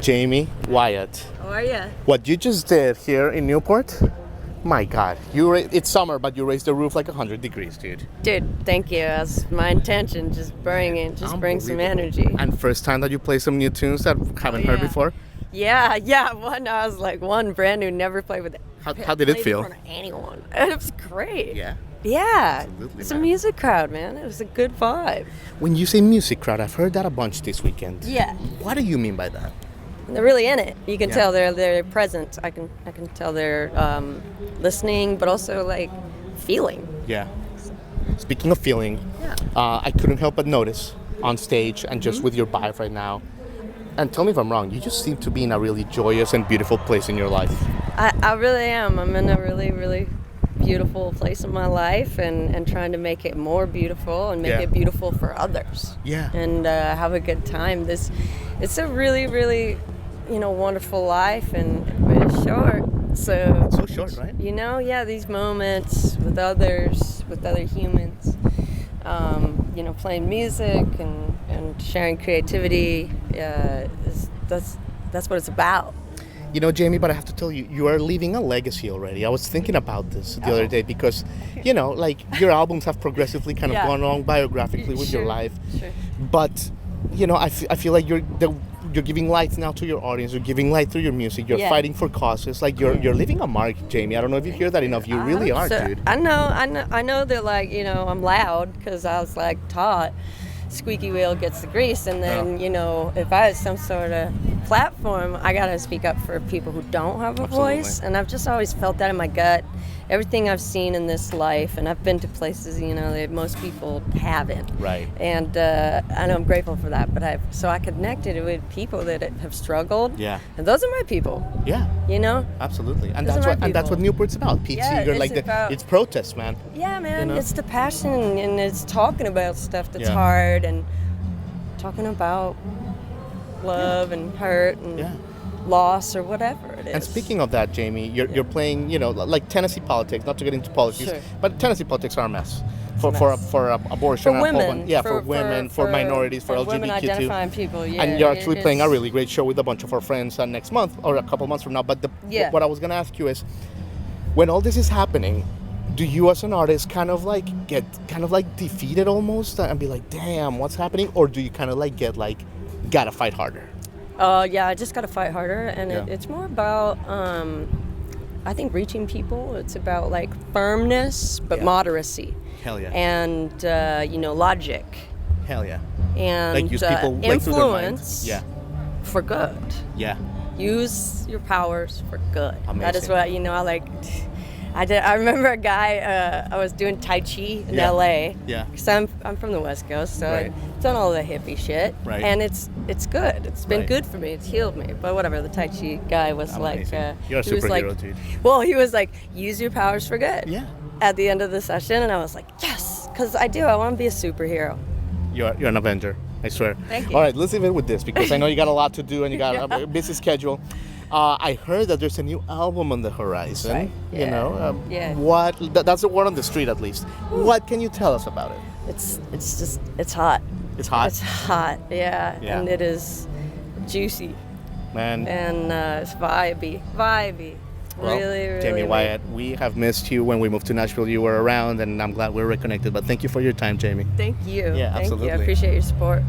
Jamie, Wyatt. How are you? What you just did here in Newport, my God, it's summer, but you raised the roof like 100 degrees, dude. Dude, thank you. That's my intention. Just bring some energy. And first time that you play some new tunes that haven't heard before? Yeah. I was like one brand new, never played with it. How did it feel? In front of anyone. It was great. Yeah. Yeah. Absolutely, It's man. a music crowd, man. It was a good vibe. When you say music crowd, I've heard that a bunch this weekend. Yeah. What do you mean by that? They're really in it. You can Yeah. tell they're present. I can tell they're listening, but also like feeling. Yeah. Speaking of feeling, Yeah. I couldn't help but notice on stage and just with your vibe right now, and tell me if I'm wrong, you just seem to be in a really joyous and beautiful place in your life. I really am. I'm in a really, really beautiful place in my life and trying to make it more beautiful and make it beautiful for others. Yeah. And have a good time. It's a really, really, wonderful life and it's short. So short, right? These moments with others, with other humans, playing music and sharing creativity, that's what it's about. Jamie, but I have to tell you, you are leaving a legacy already. I was thinking about this the other day because, your albums have progressively kind of gone along biographically with your life. Sure. But, I feel like you're giving light now to your audience. You're giving light through your music. You're fighting for causes. Like you're leaving a mark, Jamie. I don't know if you hear that enough. You really are, dude. I know that I'm loud because I was like taught squeaky wheel gets the grease, and then if I had some sort of platform, I gotta speak up for people who don't have a voice. And I've just always felt that in my gut. Everything I've seen in this life, and I've been to places that most people haven't. Right. And I'm grateful for that. But I connected with people that have struggled. Yeah. And those are my people. Yeah. Absolutely. And Those are my that's what people. Newport's about. Pete Seeger, it's protest, man. Yeah, man. It's the passion, and it's talking about stuff that's Yeah. hard, and talking about love and hurt and loss or whatever it is. And speaking of that, Jamie, you're playing, like Tennessee politics. Not to get into politics, but Tennessee politics are a mess. For abortion, For women, for women, for minorities, for LGBTQ. women identifying people, and you're actually playing a really great show with a bunch of our friends next month or a couple months from now. But what I was gonna ask you is, when all this is happening, do you as an artist get defeated almost and be like, damn, what's happening? Or do you get gotta fight harder? I just gotta fight harder, and it's more about I think reaching people. It's about firmness but moderacy. Hell yeah. And logic. Hell yeah. And use people through their minds. influence for good. Yeah. Use your powers for good. Amazing. That is what I remember a guy. I was doing Tai Chi in LA. Yeah. Because I'm from the West Coast, so I've done all the hippie shit. Right. And it's good. It's been good for me. It's healed me. But whatever. The Tai Chi guy was Amazing. You're a he was superhero, dude. Well, he was like, use your powers for good. Yeah. At the end of the session, and I was like, yes, because I do. I want to be a superhero. You're an Avenger, I swear. Thank you. All right, let's leave it with this because I know you got a lot to do and you got a busy schedule. I heard that there's a new album on the horizon. Right. Yeah. That's the word on the street, at least. What can you tell us about it? It's hot. It's hot? It's hot, yeah. And it is juicy. Man. And it's vibey. Well, really, Jamie really. Wyatt, we have missed you. When we moved to Nashville, you were around, and I'm glad we're reconnected. But thank you for your time, Jamie. Thank you. Yeah, Thank absolutely. you. I appreciate your support.